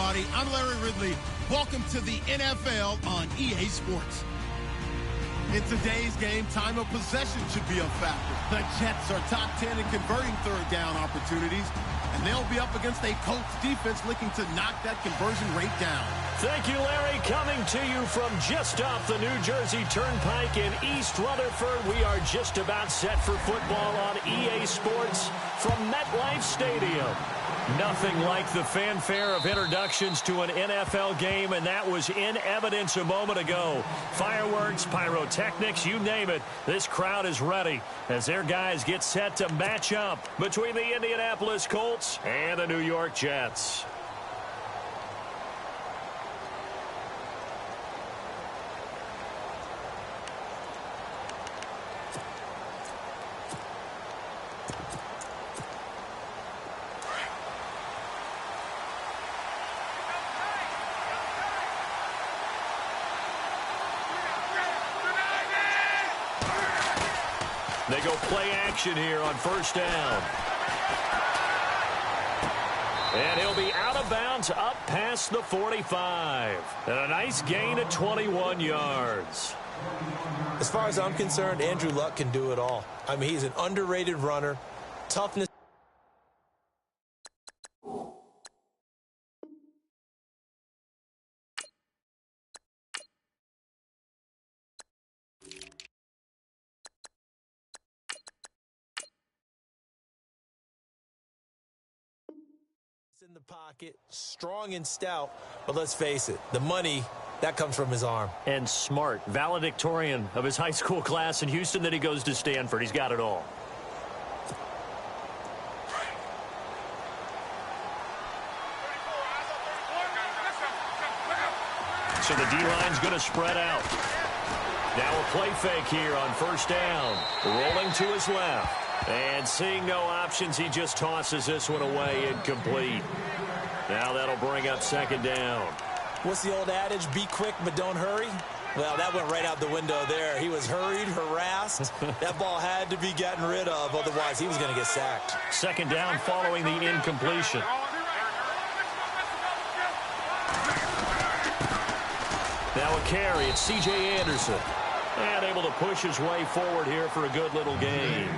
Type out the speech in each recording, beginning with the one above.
everybody. I'm Larry Ridley. Welcome to the NFL on EA Sports. In today's game, time of possession should be a factor. The Jets are top 10 in converting third down opportunities, and they'll be up against a Colts defense looking to knock that conversion rate down. Thank you, Larry. Coming to you from just off the New Jersey Turnpike in East Rutherford, we are just about set for football on EA Sports from MetLife Stadium. Nothing like the fanfare of introductions to an NFL game, and that was in evidence a moment ago. Fireworks, pyrotechnics, you name it. This crowd is ready as their guys get set to match up between the Indianapolis Colts and the New York Jets. They go play action here on first down. And he'll be out of bounds up past the 45. And a nice gain of 21 yards. As far as I'm concerned, Andrew Luck can do it all. I mean, he's an underrated runner. Toughness. In the pocket, strong and stout, but let's face it, the money, that comes from his arm. And smart, valedictorian of his high school class in Houston, then he goes to Stanford. He's got it all. So the D-line's going to spread out. Now a play fake here on first down. Rolling to his left. And seeing no options, he just tosses this one away incomplete. Now that'll bring up second down. What's the old adage? Be quick, but don't hurry. Well, that went right out the window there. He was hurried, harassed. That ball had to be gotten rid of, otherwise he was going to get sacked. Second down following the incompletion. Now a carry. It's C.J. Anderson. And able to push his way forward here for a good little gain.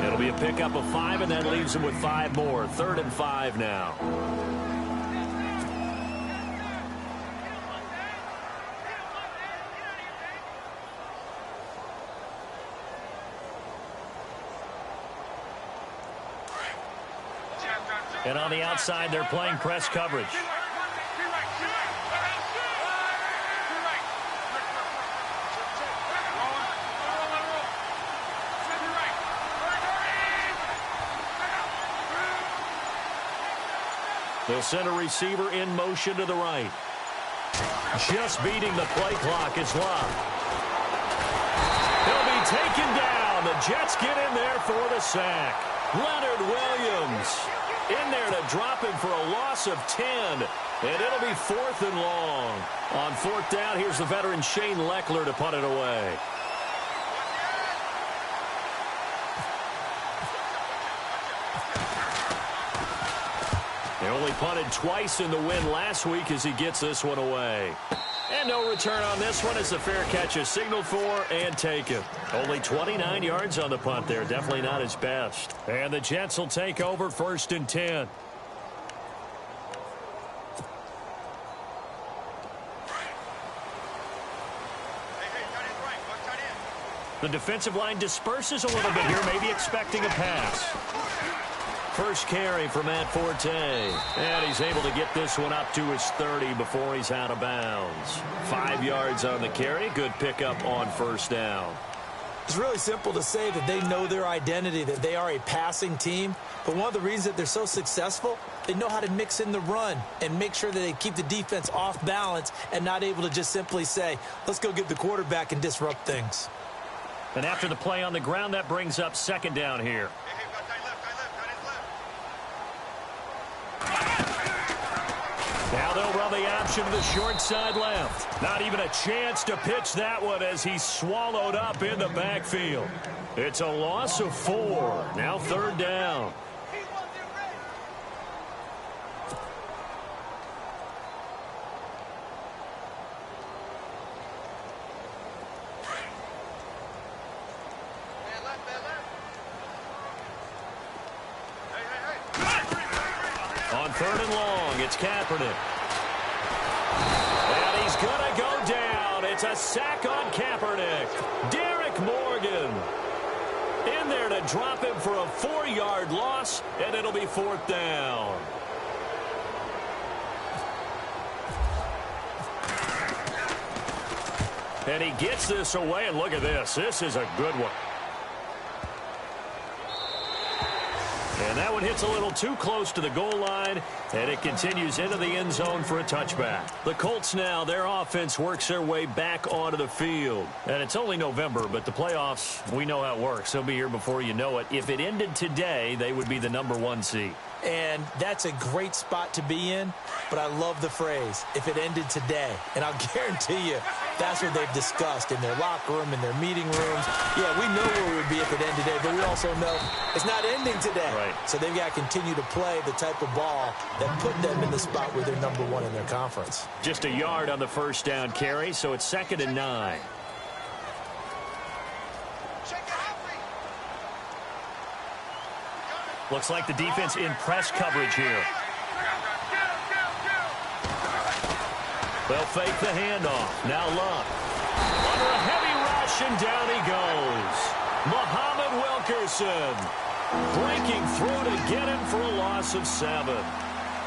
It'll be a pickup of 5, and that leaves him with 5 more. 3rd and 5 now. And on the outside, they're playing press coverage. They'll send a receiver in motion to the right. Just beating the play clock is Luck. He'll be taken down. The Jets get in there for the sack. Leonard Williams in there to drop him for a loss of 10. And it'll be 4th and long. On 4th down, here's the veteran Shane Leckler to punt it away. They only punted twice in the win last week as he gets this one away. And no return on this one as the fair catch is signaled for and taken. Only 29 yards on the punt there. Definitely not his best. And the Jets will take over 1st and 10. The defensive line disperses a little bit here, maybe expecting a pass. First carry for Matt Forte. And he's able to get this one up to his 30 before he's out of bounds. 5 yards on the carry. Good pickup on first down. It's really simple to say that they know their identity, that they are a passing team. But one of the reasons that they're so successful, they know how to mix in the run and make sure that they keep the defense off balance and not able to just simply say, let's go get the quarterback and disrupt things. And after the play on the ground, that brings up second down here. Now they'll run the option to the short side left. Not even a chance to pitch that one as he's swallowed up in the backfield. It's a loss of 4. Now 3rd down. 3rd and long. It's Kaepernick. And he's going to go down. It's a sack on Kaepernick. Derek Morgan in there to drop him for a 4-yard loss, and it'll be 4th down. And he gets this away, and look at this. This is a good one. And that one hits a little too close to the goal line, and it continues into the end zone for a touchback. The Colts now, their offense works their way back onto the field. And it's only November, but the playoffs, we know how it works. They'll be here before you know it. If it ended today, they would be the #1 seed. And that's a great spot to be in, but I love the phrase, if it ended today. And I'll guarantee you, that's what they've discussed in their locker room, in their meeting rooms. Yeah, we know where we would be if it ended today, but we also know it's not ending today. Right. So they've got to continue to play the type of ball that put them in the spot where they're #1 in their conference. Just a yard on the first down carry, so it's 2nd and 9. Looks like the defense in press coverage here. They'll fake the handoff. Now Luck. Under a heavy rush, and down he goes. Muhammad Wilkerson breaking through to get him for a loss of 7.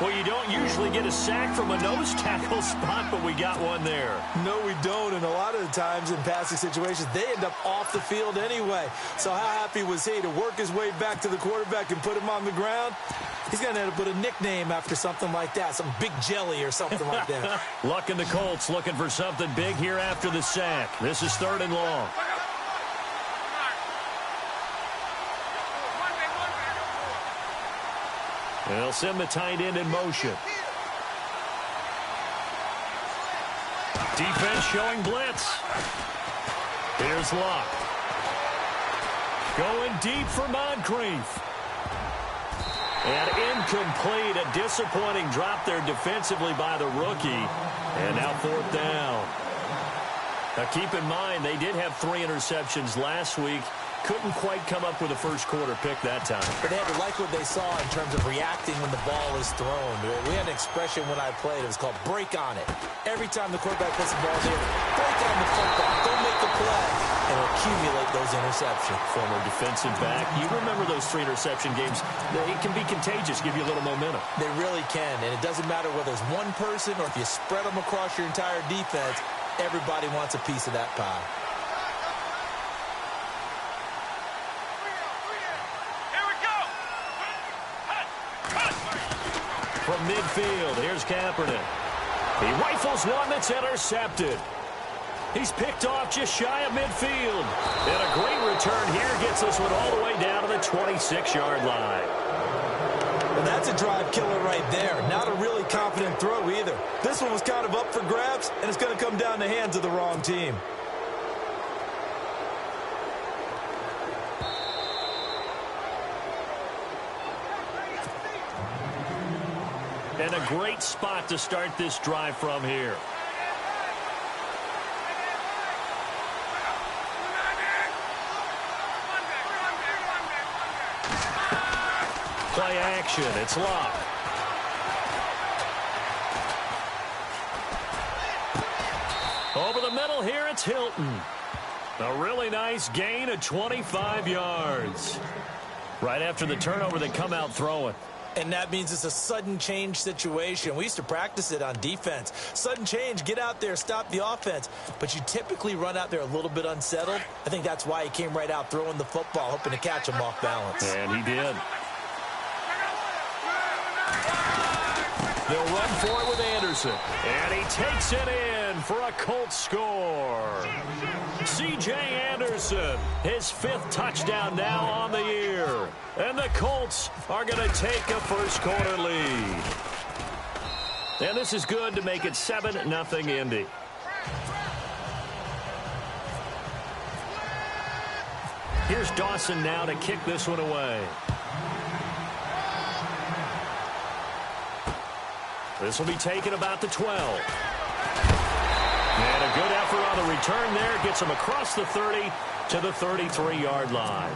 Well, you don't usually get a sack from a nose tackle spot, but we got one there. No, we don't, and a lot of the times in passing situations, they end up off the field anyway. So how happy was he to work his way back to the quarterback and put him on the ground? He's going to end up with a nickname after something like that, some Big Jelly or something like that. Luck and the Colts looking for something big here after the sack. This is 3rd and long. And they'll send the tight end in motion. Defense showing blitz. Here's Luck. Going deep for Moncrief. And incomplete. A disappointing drop there defensively by the rookie. And now 4th down. Now keep in mind, they did have 3 interceptions last week. Couldn't quite come up with a first quarter pick that time. But they had to like what they saw in terms of reacting when the ball is thrown. We had an expression when I played. It was called break on it. Every time the quarterback puts the ball there, break on the football. Don't make the play. And accumulate those interceptions. Former defensive back. You remember those 3 interception games. It can be contagious, give you a little momentum. They really can. And it doesn't matter whether it's one person or if you spread them across your entire defense. Everybody wants a piece of that pie. From midfield, here's Kaepernick. He rifles one that's intercepted. He's picked off just shy of midfield. And a great return here gets this one all the way down to the 26-yard line. Well, that's a drive killer right there. Not a really confident throw either. This one was kind of up for grabs, and it's going to come down the hands of the wrong team. And a great spot to start this drive from here. Play action. It's Luck. Over the middle here, it's Hilton. A really nice gain of 25 yards. Right after the turnover, they come out throwing. And that means it's a sudden change situation. We used to practice it on defense. Sudden change, get out there, stop the offense. But you typically run out there a little bit unsettled. I think that's why he came right out throwing the football, hoping to catch him off balance. And he did. They'll run for it with Anderson. And he takes it in for a Colts score. C.J. Anderson, his 5th touchdown now on the year. And the Colts are going to take a first quarter lead. And this is good to make it 7-0 Indy. Here's Dawson now to kick this one away. This will be taken about the 12. And a good effort on the return there. Gets him across the 30 to the 33-yard line.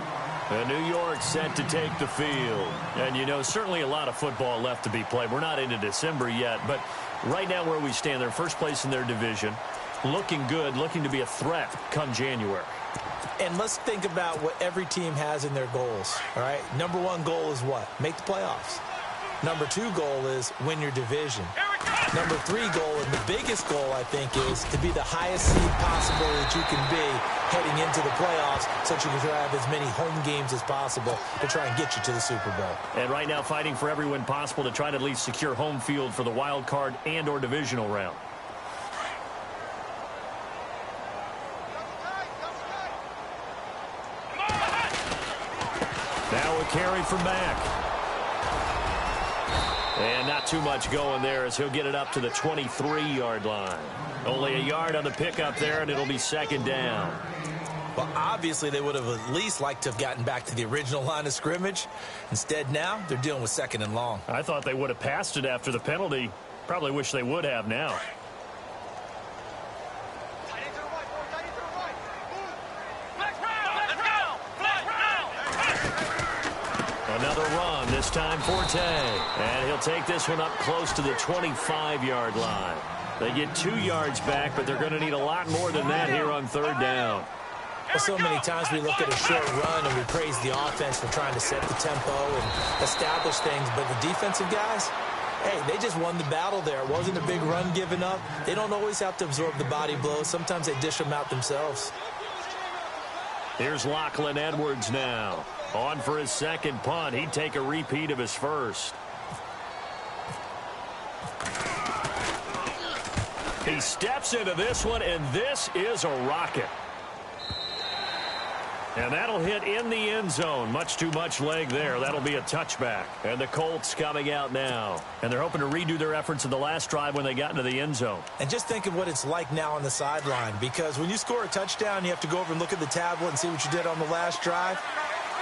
New York set to take the field. And, you know, certainly a lot of football left to be played. We're not into December yet, but right now where we stand, they're first place in their division. Looking good, looking to be a threat come January. And let's think about what every team has in their goals, all right? Number one goal is what? Make the playoffs. Number two goal is win your division. Number three goal, and the biggest goal, I think, is to be the highest seed possible that you can be heading into the playoffs so that you can have as many home games as possible to try and get you to the Super Bowl. And right now fighting for every win possible to try to at least secure home field for the wild card and or divisional round. Now a carry from Mack. And not too much going there as he'll get it up to the 23-yard line. Only a yard on the pickup there, and it'll be second down. Well, obviously, they would have at least liked to have gotten back to the original line of scrimmage. Instead, now they're dealing with second and long. I thought they would have passed it after the penalty. Probably wish they would have now. Another run, this time Forte. And he'll take this one up close to the 25-yard line. They get 2 yards back, but they're going to need a lot more than that here on third down. Well, so many times we look at a short run and we praise the offense for trying to set the tempo and establish things, but the defensive guys, hey, they just won the battle there. It wasn't a big run given up. They don't always have to absorb the body blows. Sometimes they dish them out themselves. Here's Lachlan Edwards now. On for his second punt. He'd take a repeat of his first. He steps into this one, and this is a rocket. And that'll hit in the end zone. Much too much leg there. That'll be a touchback. And the Colts coming out now. And they're hoping to redo their efforts in the last drive when they got into the end zone. And just think of what it's like now on the sideline. Because when you score a touchdown, you have to go over and look at the tablet and see what you did on the last drive.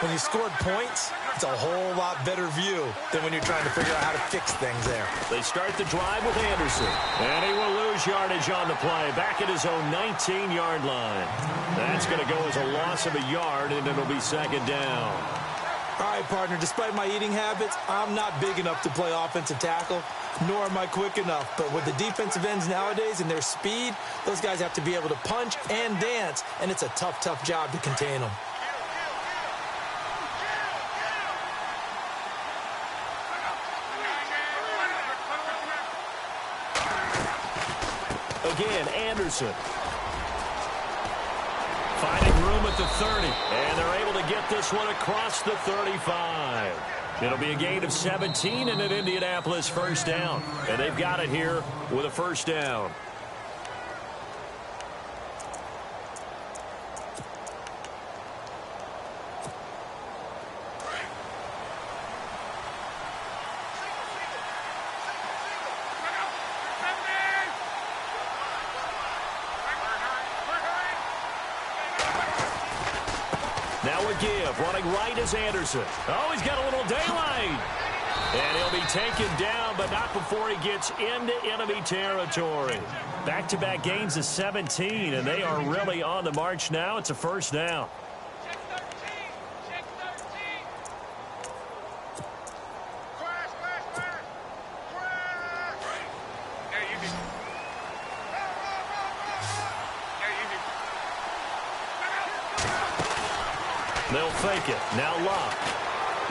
When you scored points, it's a whole lot better view than when you're trying to figure out how to fix things there. They start the drive with Anderson. And he will lose yardage on the play. Back at his own 19-yard line. That's going to go as a loss of a yard, and it'll be second down. All right, partner, despite my eating habits, I'm not big enough to play offensive tackle, nor am I quick enough. But with the defensive ends nowadays and their speed, those guys have to be able to punch and dance, and it's a tough, tough job to contain them. Again, Anderson. Finding room at the 30. And they're able to get this one across the 35. It'll be a gain of 17 and an Indianapolis first down. And they've got it here with a first down. Now a give, running right is Anderson. Oh, he's got a little daylight. And he'll be taken down, but not before he gets into enemy territory. Back-to-back gains of 17, and they are really on the march now. It's a first down. They'll fake it. Now Locke.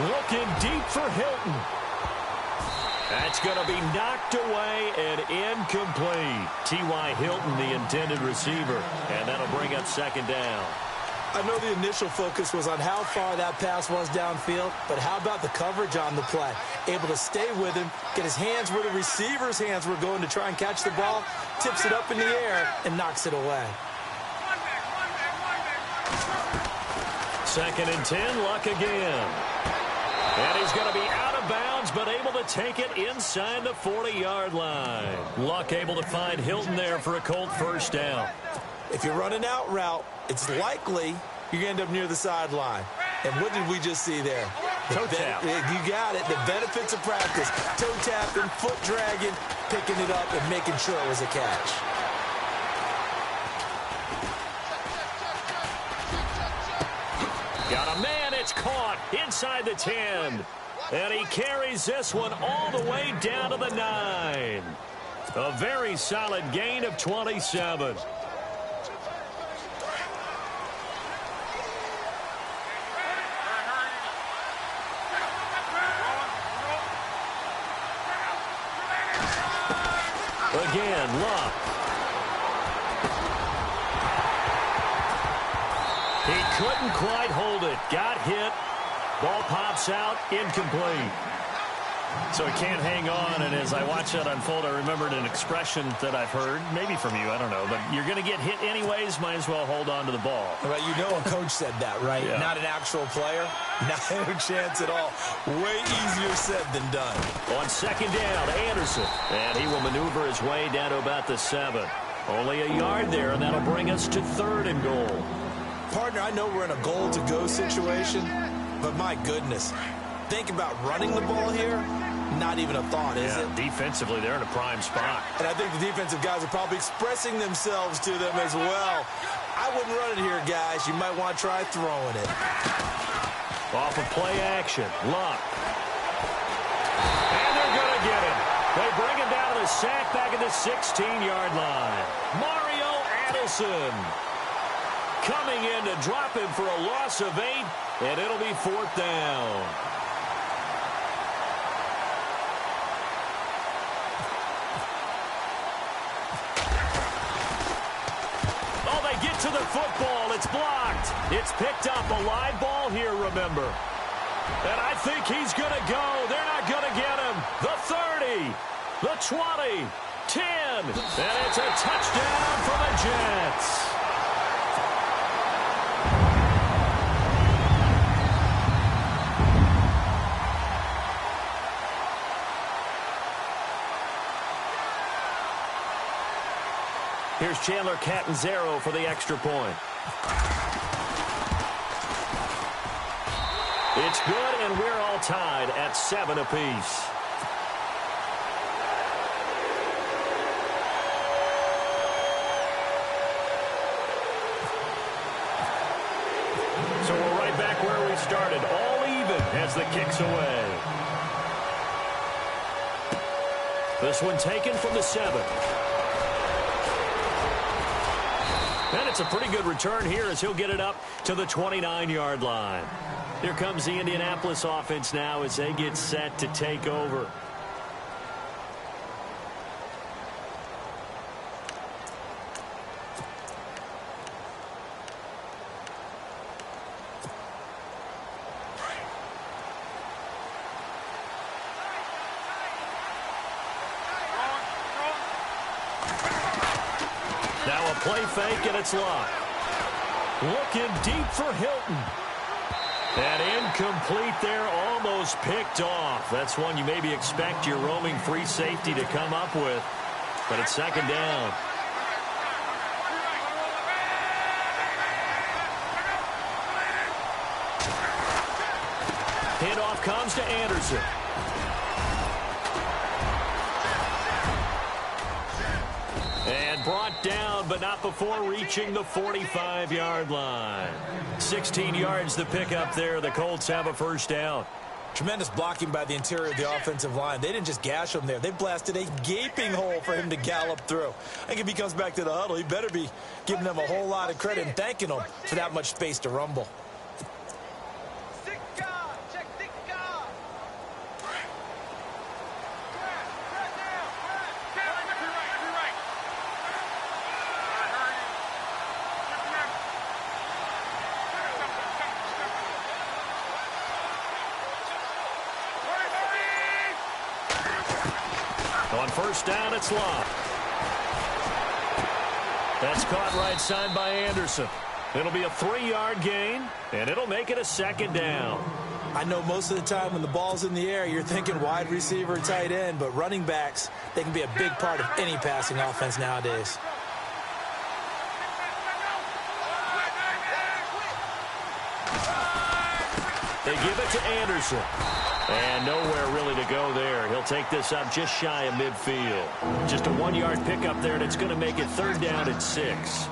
Looking deep for Hilton. That's going to be knocked away and incomplete. T.Y. Hilton, the intended receiver. And that'll bring up second down. I know the initial focus was on how far that pass was downfield, but how about the coverage on the play? Able to stay with him, get his hands where the receiver's hands were going to try and catch the ball, tips it up in the air, and knocks it away. Second and 10, Luck again. And he's going to be out of bounds, but able to take it inside the 40-yard line. Luck able to find Hilton there for a Colt first down. If you're running out route, it's likely you're going to end up near the sideline. And what did we just see there? Toe tap. You got it. The benefits of practice. Toe tapping, foot dragging, picking it up, and making sure it was a catch. Got a man, it's caught inside the 10. And he carries this one all the way down to the 9. A very solid gain of 27. Again, Luck. He couldn't quite hold it. Got hit. Ball pops out. Incomplete. So he can't hang on, and as I watch that unfold, I remembered an expression that I've heard, maybe from you, I don't know, but you're going to get hit anyways, might as well hold on to the ball. Well, you know a coach said that, right? Yeah. Not an actual player. Not a chance at all. Way easier said than done. On second down, Anderson, and he will maneuver his way down to about the 7. Only a yard there, and that'll bring us to 3rd and goal. Partner, I know we're in a goal-to-go situation, but my goodness, think about running the ball here. Not even a thought, is it? Defensively, they're in a prime spot. And I think the defensive guys are probably expressing themselves to them as well. I wouldn't run it here, guys. You might want to try throwing it. Off of play action, Luck. And they're going to get him. They bring him down to the sack back at the 16-yard line. Mario Addison coming in to drop him for a loss of 8, and it'll be 4th down. Get to the football. It's blocked. It's picked up. A live ball here, remember. And I think he's going to go. They're not going to get him. The 30, the 20, 10. And it's a touchdown for the Jets. Here's Chandler Catanzaro for the extra point. It's good, and we're all tied at 7 apiece. So we're right back where we started, all even as the kick's away. This one taken from the 7. And it's a pretty good return here as he'll get it up to the 29-yard line. Here comes the Indianapolis offense now as they get set to take over. Now a play fake, and it's Luck. Looking deep for Hilton. And incomplete there, almost picked off. That's one you maybe expect your roaming free safety to come up with. But it's second down. Handoff comes to Anderson. And brought down, but not before reaching the 45-yard line. 16 yards the pickup there. The Colts have a first down. Tremendous blocking by the interior of the offensive line. They didn't just gash him there. They blasted a gaping hole for him to gallop through. I think if he comes back to the huddle, he better be giving them a whole lot of credit and thanking them for that much space to rumble. On first down, it's Luck. That's caught right side by Anderson. It'll be a 3-yard gain, and it'll make it a second down. I know most of the time when the ball's in the air, you're thinking wide receiver, tight end, but running backs, they can be a big part of any passing offense nowadays. They give it to Anderson. And nowhere really to go there. He'll take this up just shy of midfield. Just a 1-yard pickup there, and it's going to make it third down at 6.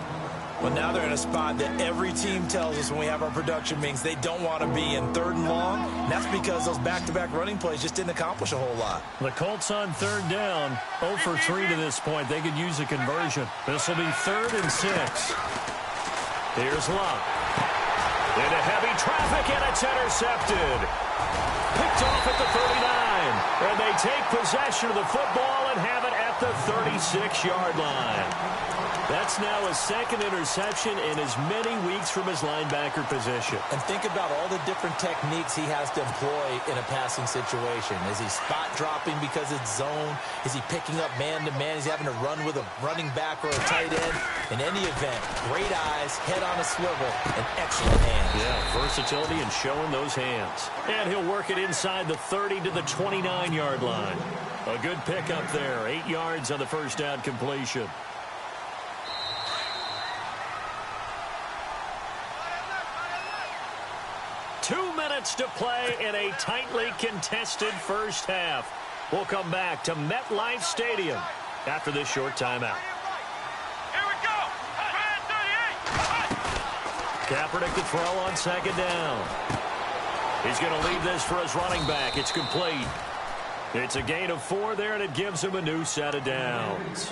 Well, now they're in a spot that every team tells us when we have our production meetings they don't want to be in, 3rd and long. And that's because those back-to-back running plays just didn't accomplish a whole lot. The Colts on 3rd down, 0 for 3 to this point. They could use a conversion. This will be 3rd and 6. Here's Luck. Into heavy traffic, and it's intercepted. Picked off at the 39. And they take possession of the football and have it at the 36-yard line. That's now his 2nd interception in as many weeks from his linebacker position. And think about all the different techniques he has to employ in a passing situation. Is he spot dropping because it's zone? Is he picking up man-to-man? Is he having to run with a running back or a tight end? In any event, great eyes, head on a swivel, and excellent hands. Yeah, versatility and showing those hands. And he'll work it inside the 30 to the 29-yard line. A good pickup there, 8 yards on the first down completion. To play in a tightly contested first half. We'll come back to MetLife Stadium after this short timeout. Here we go. Kaepernick to throw on 2nd down. He's going to leave this for his running back. It's complete. It's a gain of 4 there, and it gives him a new set of downs.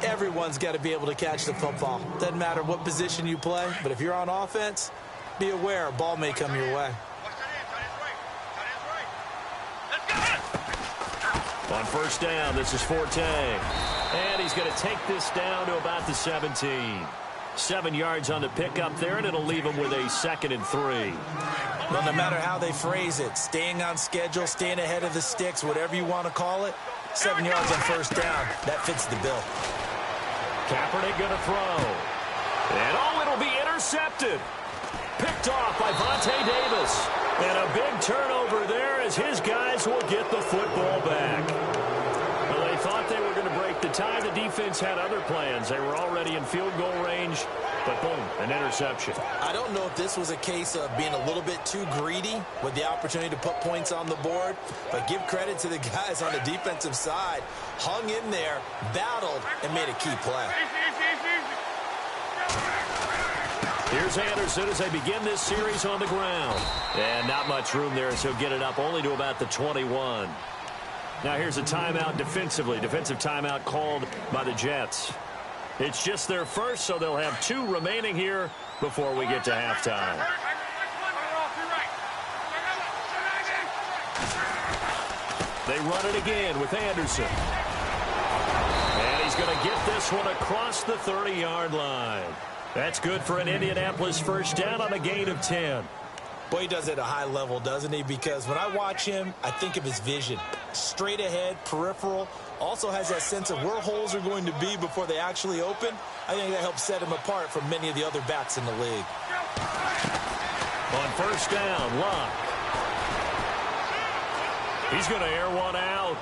Everyone's got to be able to catch the football. Doesn't matter what position you play, but if you're on offense, be aware a ball may come your way. On 1st down, this is Forte. And he's going to take this down to about the 17. 7 yards on the pickup there, and it'll leave him with a 2nd and 3. Well, no matter how they phrase it, staying on schedule, staying ahead of the sticks, whatever you want to call it, 7 yards on 1st down, that fits the bill. Kaepernick going to throw. And, it'll be intercepted. Picked off by Vontae Davis. And a big turnover there as his guys will get the football back. Well, they thought they were going to break the tie. The defense had other plans. They were already in field goal range, but boom, an interception. I don't know if this was a case of being a little bit too greedy with the opportunity to put points on the board, but give credit to the guys on the defensive side. Hung in there, battled, and made a key play. Here's Anderson as they begin this series on the ground. And not much room there, so he'll get it up only to about the 21. Now here's a timeout defensively. Defensive timeout called by the Jets. It's just their first, so they'll have 2 remaining here before we get to halftime. They run it again with Anderson. And he's going to get this one across the 30-yard line. That's good for an Indianapolis first down on a gain of 10. Boy, he does it at a high level, doesn't he? Because when I watch him, I think of his vision. Straight ahead, peripheral. Also has that sense of where holes are going to be before they actually open. I think that helps set him apart from many of the other backs in the league. On 1st down, Luck. He's going to air one out.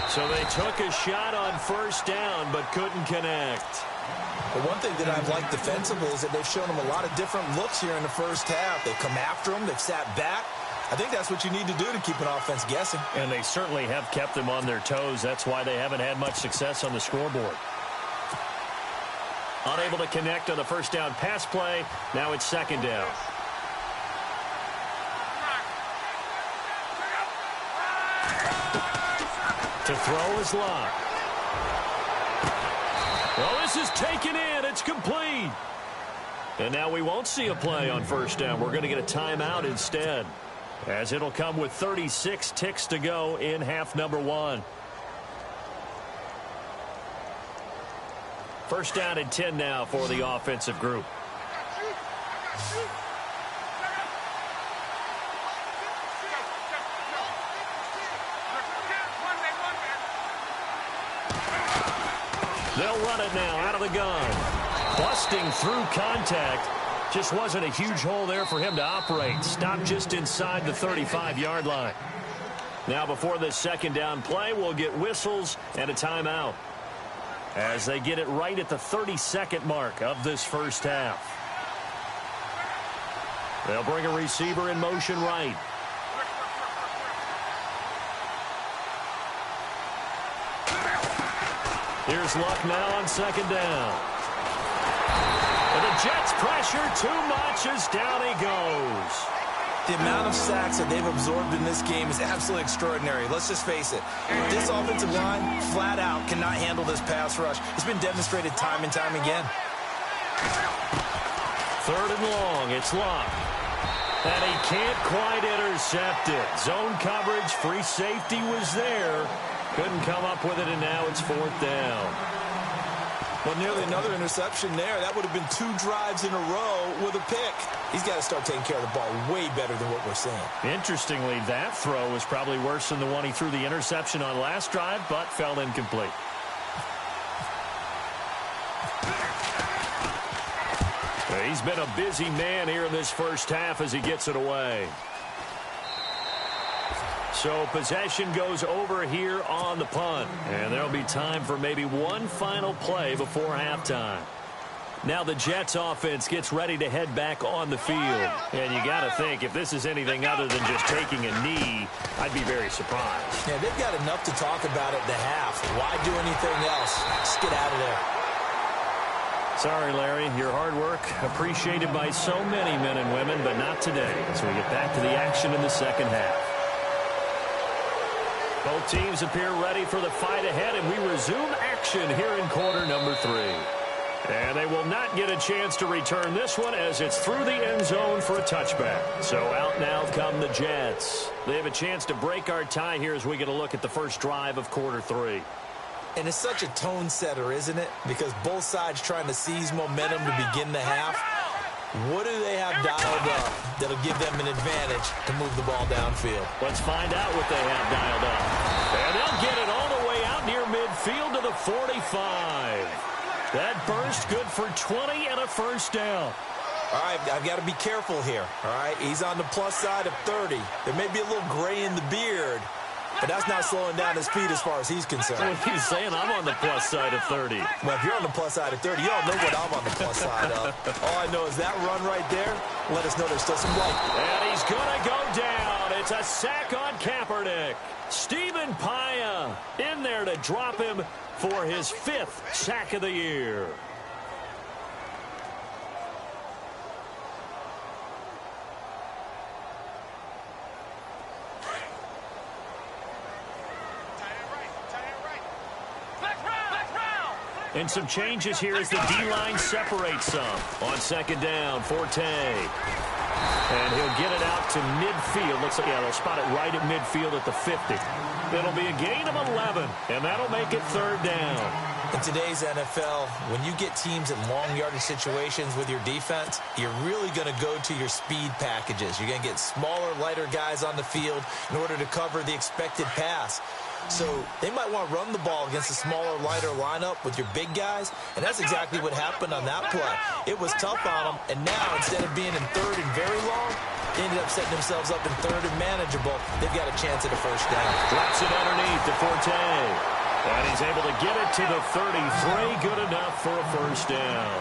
So they took a shot on 1st down but couldn't connect. But one thing that I've liked defensively is that they've shown them a lot of different looks here in the first half. They've come after them. They've sat back. I think that's what you need to do to keep an offense guessing. And they certainly have kept them on their toes. That's why they haven't had much success on the scoreboard. Unable to connect on the first down pass play. Now it's 2nd down. To throw is Luck. Well, this is taken in. It's complete. And now we won't see a play on 1st down. We're going to get a timeout instead, as it'll come with 36 ticks to go in half number 1. 1st down and 10 now for the offensive group. They'll run it now out of the gun. Busting through contact. Just wasn't a huge hole there for him to operate. Stopped just inside the 35-yard line. Now before this 2nd down play, we'll get whistles and a timeout, as they get it right at the 32nd mark of this first half. They'll bring a receiver in motion right. Here's Luck now on 2nd down. And the Jets pressure too much as down he goes. The amount of sacks that they've absorbed in this game is absolutely extraordinary. Let's just face it. This offensive line, flat out, cannot handle this pass rush. It's been demonstrated time and time again. 3rd and long. It's Locke. And he can't quite intercept it. Zone coverage, free safety was there. Couldn't come up with it, and now it's 4th down. Well, nearly another interception there. That would have been 2 drives in a row with a pick. He's got to start taking care of the ball way better than what we're seeing. Interestingly, that throw was probably worse than the one he threw the interception on last drive, but fell incomplete. He's been a busy man here in this first half as he gets it away. So possession goes over here on the punt. And there'll be time for maybe one final play before halftime. Now the Jets offense gets ready to head back on the field. And you got to think, if this is anything other than just taking a knee, I'd be very surprised. Yeah, they've got enough to talk about at the half. Why do anything else? Just get out of there. Sorry, Larry. Your hard work appreciated by so many men and women, but not today. So we get back to the action in the second half. Both teams appear ready for the fight ahead, and we resume action here in quarter number 3. And they will not get a chance to return this one as it's through the end zone for a touchback. So out now come the Jets. They have a chance to break our tie here as we get a look at the first drive of quarter 3. And it's such a tone setter, isn't it? Because both sides trying to seize momentum to begin the half. What do they have dialed up that'll give them an advantage to move the ball downfield? Let's find out what they have dialed up. And they'll get it all the way out near midfield to the 45. That burst good for 20 and a first down. All right, I've got to be careful here. All right, he's on the plus side of 30. There may be a little gray in the beard, but that's not slowing down his speed as far as he's concerned. What he's saying, I'm on the plus side of 30. Well, if you're on the plus side of 30, you don't know what I'm on the plus side of. All I know is that run right there, let us know there's still some light. And he's going to go down. It's a sack on Kaepernick. Stephen Paya in there to drop him for his 5th sack of the year. And some changes here as the D-line separates some. On 2nd down, Forte. And he'll get it out to midfield. Looks like, yeah, they'll spot it right at midfield at the 50. It'll be a gain of 11, and that'll make it 3rd down. In today's NFL, when you get teams in long yardage situations with your defense, you're really going to go to your speed packages. You're going to get smaller, lighter guys on the field in order to cover the expected pass. So they might want to run the ball against a smaller, lighter lineup with your big guys, and that's exactly what happened on that play. It was tough on them, and now instead of being in 3rd and very long, they ended up setting themselves up in 3rd and manageable. They've got a chance at a first down. Drops it underneath to Forte. And he's able to get it to the 33. Good enough for a first down.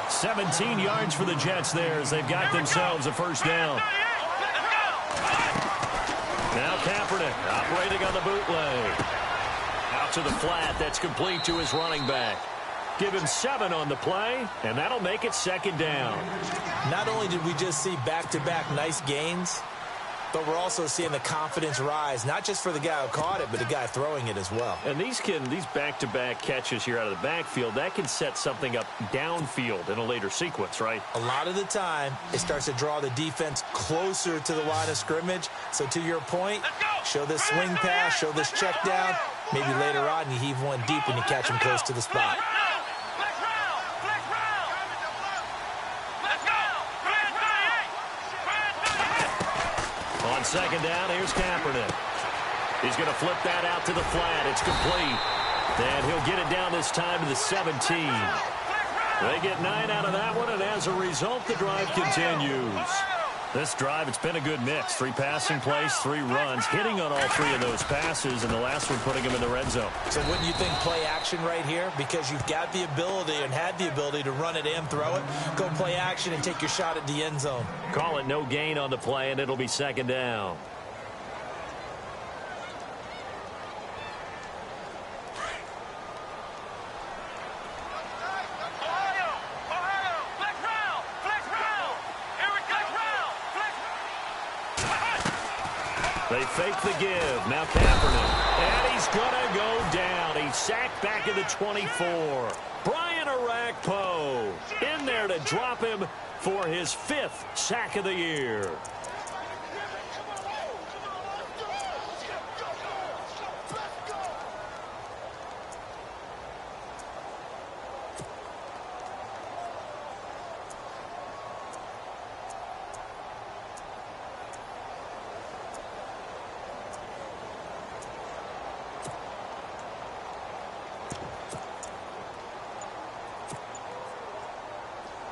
17 yards for the Jets there as they've got themselves a first down. Now Kaepernick operating on the bootleg. Out to the flat. That's complete to his running back. Give him 7 on the play, and that'll make it 2nd down. Not only did we just see back-to-back nice gains, but we're also seeing the confidence rise, not just for the guy who caught it, but the guy throwing it as well. And these back-to-back catches here out of the backfield, that can set something up downfield in a later sequence, right? A lot of the time, it starts to draw the defense closer to the line of scrimmage. So to your point, show this swing pass, show this check down. Maybe later on you heave one deep when you catch him close to the spot. On 2nd down, here's Kaepernick. He's going to flip that out to the flat. It's complete. And he'll get it down this time to the 17. They get 9 out of that one, and as a result, the drive continues. This drive, it's been a good mix. 3 passing plays, 3 runs, hitting on all 3 of those passes, and the last one putting him in the red zone. So wouldn't you think play action right here? Because you've got the ability and had the ability to run it and throw it. Go play action and take your shot at the end zone. Call it no gain on the play, and it'll be 2nd down. They fake the give. Now Kaepernick. And he's going to go down. He's sacked back at the 24. Brian Orakpo in there to drop him for his 5th sack of the year.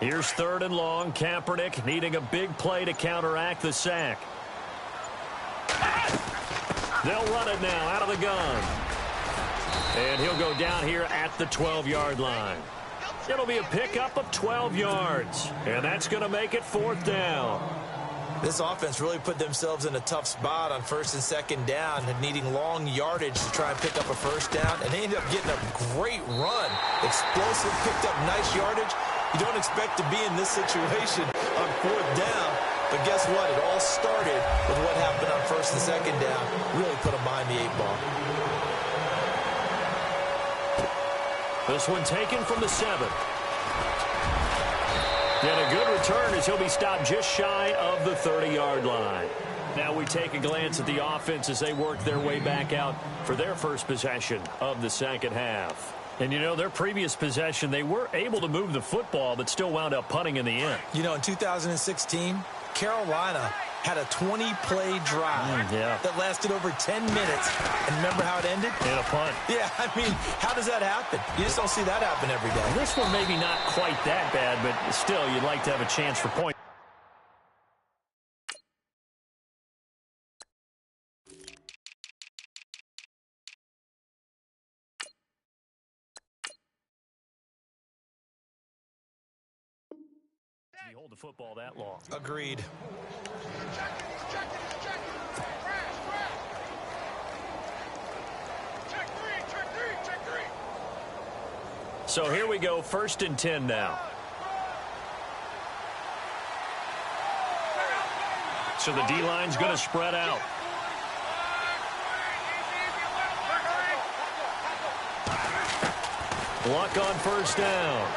Here's 3rd and long. Kaepernick needing a big play to counteract the sack. They'll run it now out of the gun. And he'll go down here at the 12-yard line. It'll be a pickup of 12 yards. And that's going to make it 4th down. This offense really put themselves in a tough spot on 1st and 2nd down, needing long yardage to try and pick up a 1st down. And they ended up getting a great run. Explosive, picked up nice yardage. You don't expect to be in this situation on 4th down, but guess what? It all started with what happened on 1st and 2nd down. Really put them behind the 8 ball. This one taken from the 7. And a good return as he'll be stopped just shy of the 30-yard line. Now we take a glance at the offense as they work their way back out for their first possession of the second half. And, you know, their previous possession, they were able to move the football, but still wound up punting in the end. You know, in 2016, Carolina had a 20-play drive that lasted over 10 minutes. And remember how it ended? In a punt. Yeah, I mean, how does that happen? You just don't see that happen every day. This one maybe not quite that bad, but still, you'd like to have a chance for points. You hold the football that long. Agreed. So here we go, 1st and 10 now. So the D-line's going to spread out. Luck on 1st down.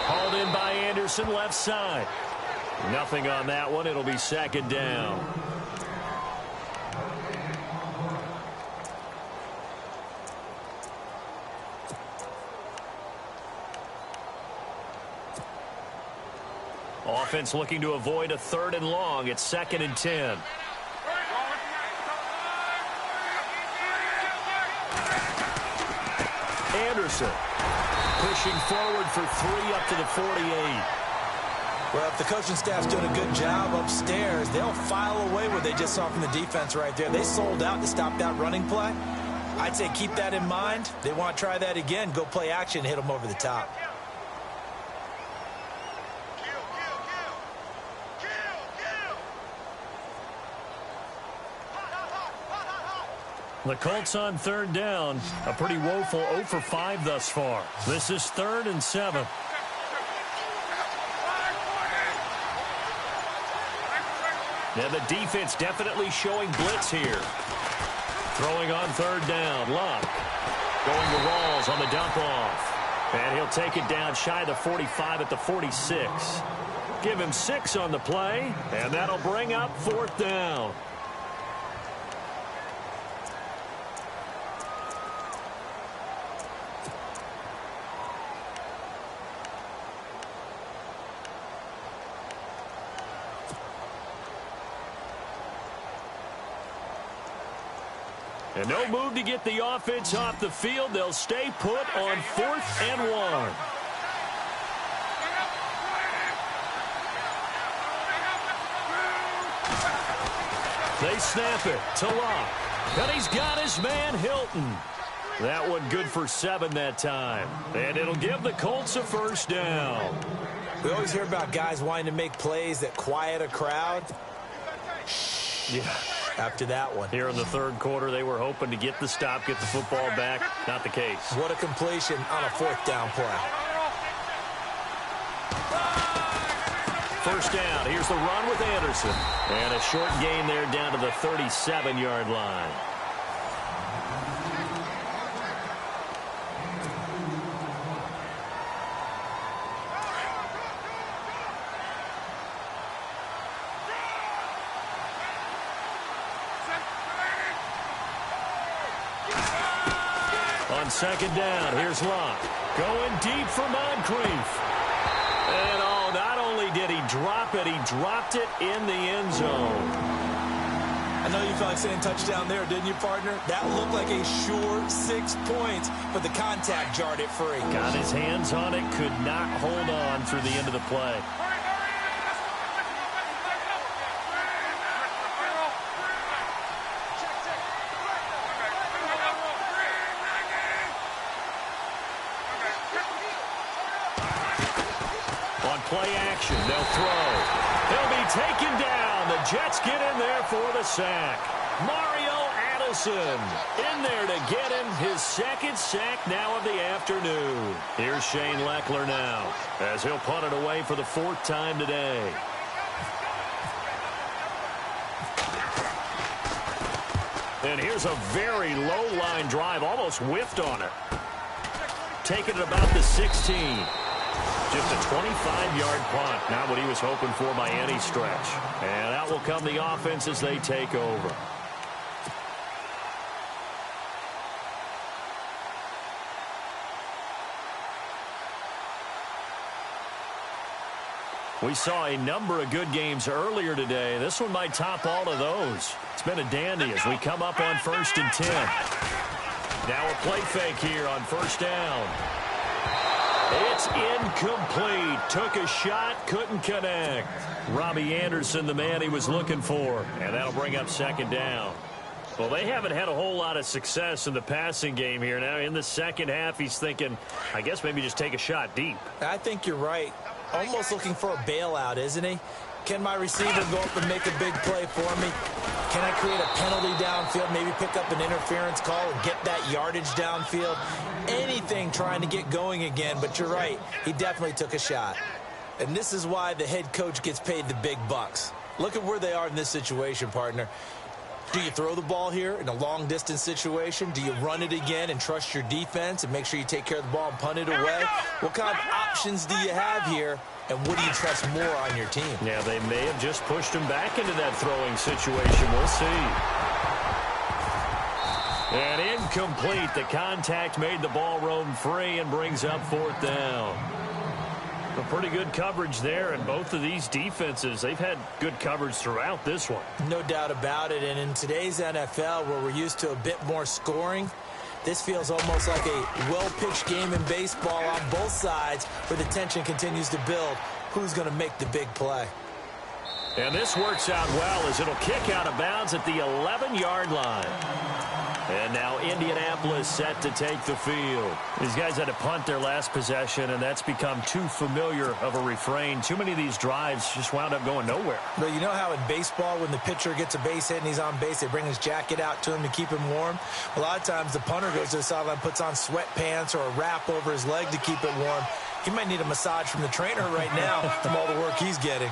Hauled in by Anderson, left side. Nothing on that one. It'll be 2nd down. Offense looking to avoid a 3rd and long. It's 2nd and 10. Anderson pushing forward for 3 up to the 48. Well, if the coaching staff's doing a good job upstairs, they'll file away what they just saw from the defense right there. They sold out to stop that running play. I'd say keep that in mind. They want to try that again. Go play action and hit them over the top. The Colts on 3rd down. A pretty woeful 0 for 5 thus far. This is 3rd and 7. Now the defense definitely showing blitz here. Throwing on 3rd down. Luck going to Rawls on the dump off. And he'll take it down shy of the 45 at the 46. Give him 6 on the play. And that'll bring up 4th down. And no move to get the offense off the field. They'll stay put on 4th and 1. They snap it to Locke. And he's got his man Hilton. That one good for 7 that time. And it'll give the Colts a 1st down. We always hear about guys wanting to make plays that quiet a crowd. Yeah. After that one. Here in the 3rd quarter, they were hoping to get the stop, get the football back. Not the case. What a completion on a 4th down play. first down. Here's the run with Anderson. And a short gain there down to the 37-yard line. On second down, here's Locke. Going deep for Moncrief. And not only did he drop it, he dropped it in the end zone. I know you felt like saying touchdown there, didn't you, partner? That looked like a sure 6 points, but the contact jarred it free. Got his hands on it, could not hold on through the end of the play. Play action, they'll throw. He'll be taken down. The Jets get in there for the sack. Mario Addison in there to get him his second sack now of the afternoon. Here's Shane Leckler now as he'll punt it away for the 4th time today. And here's a very low line drive, almost whiffed on it. Taking it about the 16. Just a 25-yard punt, not what he was hoping for by any stretch. And out will come the offense as they take over. We saw a number of good games earlier today. This one might top all of those. It's been a dandy as we come up on 1st and 10. Now a play fake here on 1st down. It's incomplete. Took a shot, couldn't connect. Robbie Anderson, the man he was looking for. And that'll bring up 2nd down. Well, they haven't had a whole lot of success in the passing game here. Now, in the second half, he's thinking, I guess maybe just take a shot deep. I think you're right. Almost looking for a bailout, isn't he? Can my receiver go up and make a big play for me? Can I create a penalty downfield, maybe pick up an interference call and get that yardage downfield? Anything trying to get going again, but you're right. He definitely took a shot. And this is why the head coach gets paid the big bucks. Look at where they are in this situation, partner. Do you throw the ball here in a long-distance situation? Do you run it again and trust your defense and make sure you take care of the ball and punt it away? What kind of options do you have here, and what do you trust more on your team? Yeah, they may have just pushed him back into that throwing situation. We'll see. And incomplete. The contact made the ball roam free and brings up 4th down. A pretty good coverage there, and both of these defenses, they've had good coverage throughout this one. No doubt about it, and in today's NFL, where we're used to a bit more scoring, this feels almost like a well-pitched game in baseball on both sides where the tension continues to build. Who's going to make the big play? And this works out well as it'll kick out of bounds at the 11-yard line. And now Indianapolis set to take the field. These guys had to punt their last possession, and that's become too familiar of a refrain. Too many of these drives just wound up going nowhere. But you know how in baseball, when the pitcher gets a base hit and he's on base, they bring his jacket out to him to keep him warm? A lot of times the punter goes to the sideline, puts on sweatpants or a wrap over his leg to keep it warm. He might need a massage from the trainer right now from all the work he's getting.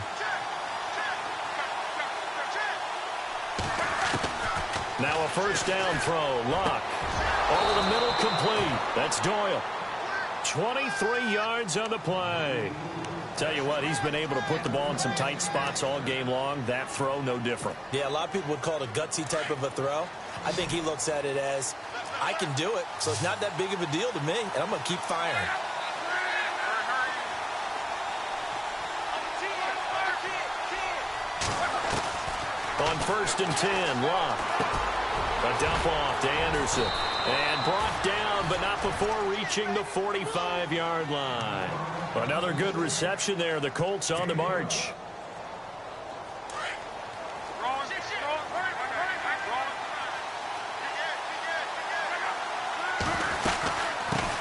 Now a 1st down throw. Locke. Over the middle, complete. That's Doyle. 23 yards on the play. Tell you what, he's been able to put the ball in some tight spots all game long. That throw, no different. Yeah, a lot of people would call it a gutsy type of a throw. I think he looks at it as, I can do it, so it's not that big of a deal to me, and I'm going to keep firing. On 1st and 10, Locke. A dump off to Anderson. And brought down, but not before reaching the 45-yard line. Another good reception there. The Colts on the march.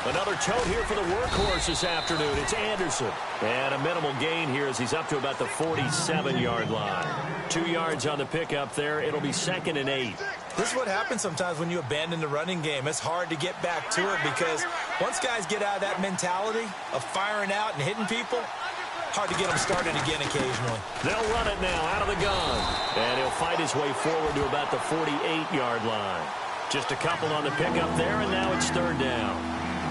Another tote here for the workhorse this afternoon. It's Anderson. And a minimal gain here as he's up to about the 47-yard line. 2 yards on the pickup there. It'll be 2nd and 8. This is what happens sometimes when you abandon the running game. It's hard to get back to it because once guys get out of that mentality of firing out and hitting people, Hard to get him started again occasionally. They'll run it now out of the gun. And he'll fight his way forward to about the 48-yard line. Just a couple on the pickup there, and now it's third down.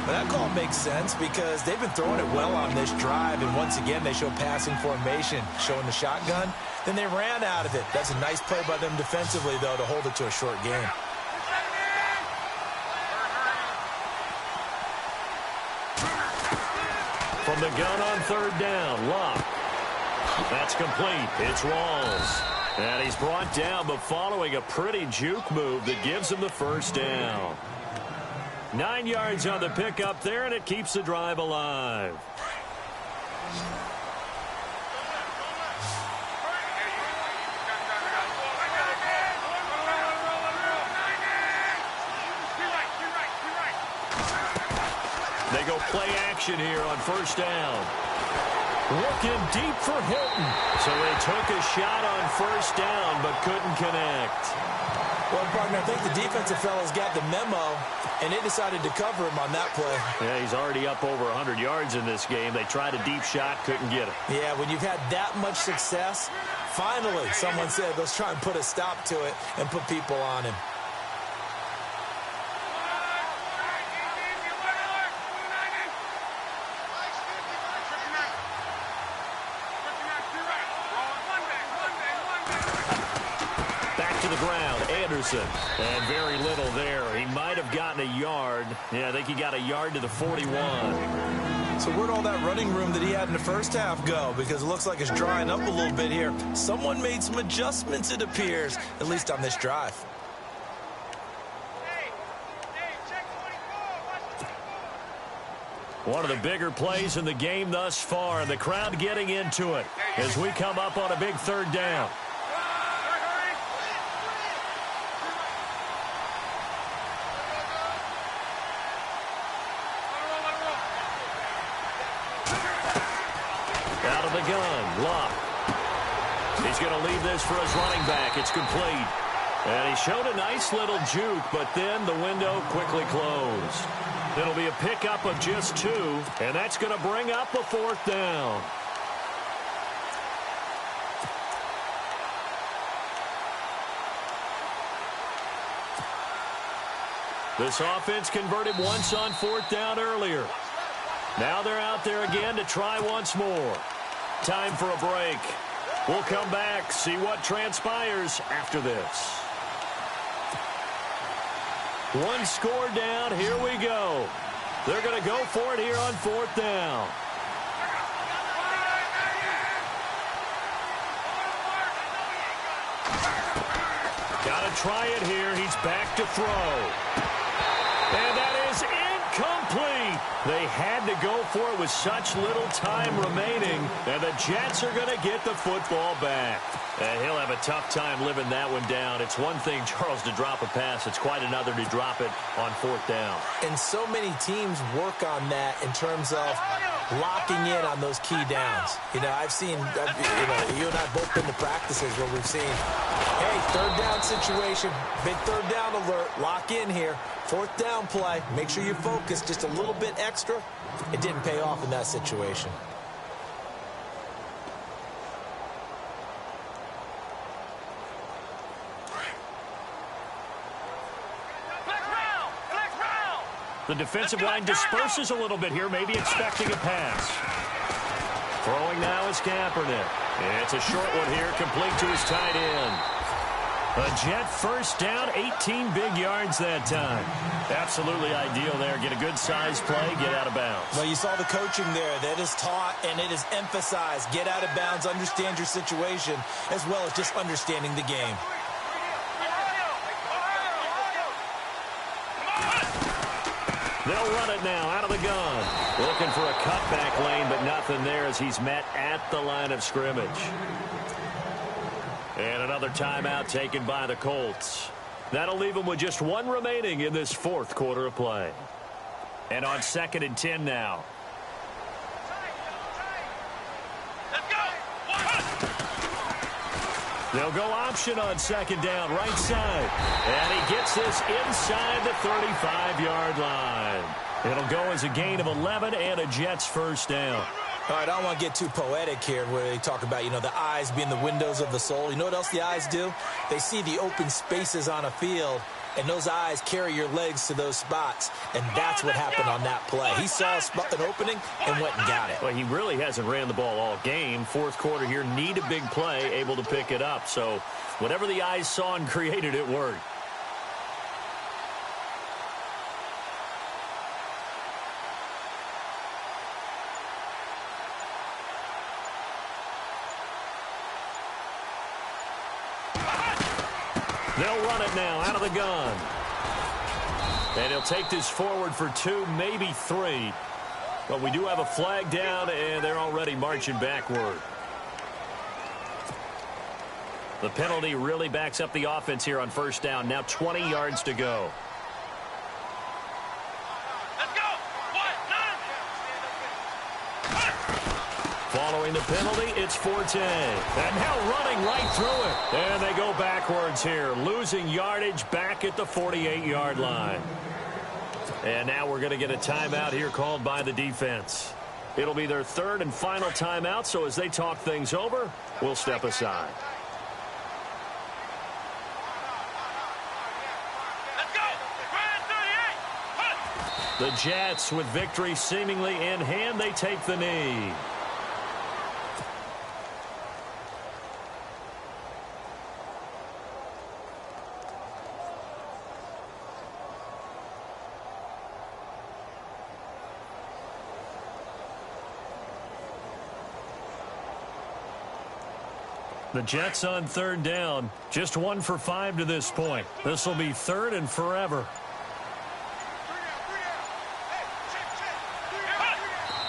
Well, that call makes sense because they've been throwing it well on this drive, and once again they show passing formation, showing the shotgun. Then they ran out of it. That's a nice play by them defensively, though, to hold it to a short game. From the gun on third down, Locke. That's complete. It's Rawls. And he's brought down, but following a pretty juke move that gives him the first down. 9 yards on the pickup there, and it keeps the drive alive. They go play action here on first down. Looking deep for Hilton. So they took a shot on first down, but couldn't connect. Well, partner, I think the defensive fellas got the memo, and they decided to cover him on that play. Yeah, he's already up over 100 yards in this game. They tried a deep shot, couldn't get it. Yeah, when you've had that much success, finally someone said, let's try and put a stop to it and put people on him. And very little there. He might have gotten a yard. Yeah, I think he got a yard to the 41. So where'd all that running room that he had in the first half go? Because it looks like it's drying up a little bit here. Someone made some adjustments, it appears, at least on this drive. One of the bigger plays in the game thus far, and the crowd getting into it as we come up on a big third down. Gun, Locke. He's going to leave this for his running back. It's complete. And he showed a nice little juke, but then the window quickly closed. It'll be a pickup of just 2, and that's going to bring up a fourth down. This offense converted once on fourth down earlier. Now they're out there again to try once more. Time for a break. We'll come back, see what transpires after this. One score down. Here we go. They're going to go for it here on fourth down. Got to try it here. He's back to throw. And that is incomplete. They had to go for it with such little time remaining, and the Jets are going to get the football back. And he'll have a tough time living that one down. It's one thing, Charles, to drop a pass. It's quite another to drop it on fourth down. And so many teams work on that in terms of locking in on those key downs. You know, I've seen, you and I both been to practices where we've seen, hey, third down situation, big third down alert, lock in here, fourth down play, make sure you focus just a little bit extra. It didn't pay off in that situation. The defensive line disperses a little bit here, maybe expecting a pass. Throwing now is Kaepernick. It's a short one here, complete to his tight end. A Jet first down, 18 big yards that time. Absolutely ideal there. Get a good size play, get out of bounds. Well, you saw the coaching there. That is taught and it is emphasized. Get out of bounds, understand your situation, as well as just understanding the game. They'll run it now out of the gun. Looking for a cutback lane, but nothing there as he's met at the line of scrimmage. And another timeout taken by the Colts. That'll leave them with just one remaining in this fourth quarter of play. And on 2nd and 10 now. They'll go option on 2nd down, right side. And he gets this inside the 35-yard line. It'll go as a gain of 11 and a Jets first down. All right, I don't want to get too poetic here where they talk about, the eyes being the windows of the soul. You know what else the eyes do? They see the open spaces on a field, and those eyes carry your legs to those spots, and that's what happened on that play. He saw an opening and went and got it. Well, he really hasn't ran the ball all game. Fourth quarter here, need a big play, able to pick it up. So whatever the eyes saw and created, it worked. They'll run it now out of the gun. And he'll take this forward for 2, maybe 3. But we do have a flag down, and they're already marching backward. The penalty really backs up the offense here on first down. Now 20 yards to go. Let's go. 1, 9. Following the penalty, it's Forte. And now running right through it. And they go backwards here, losing yardage back at the 48-yard line. And now we're going to get a timeout here called by the defense. It'll be their third and final timeout, so as they talk things over, we'll step aside. Let's go. Ryan 38. The Jets, with victory seemingly in hand, they take the knee. The Jets on third down, just 1 for 5 to this point. This will be third and forever.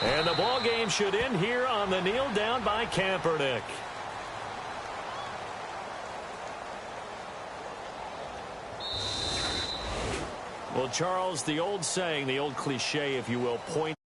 And the ball game should end here on the kneel down by Kaepernick. Well, Charles, the old saying, the old cliche, if you will, point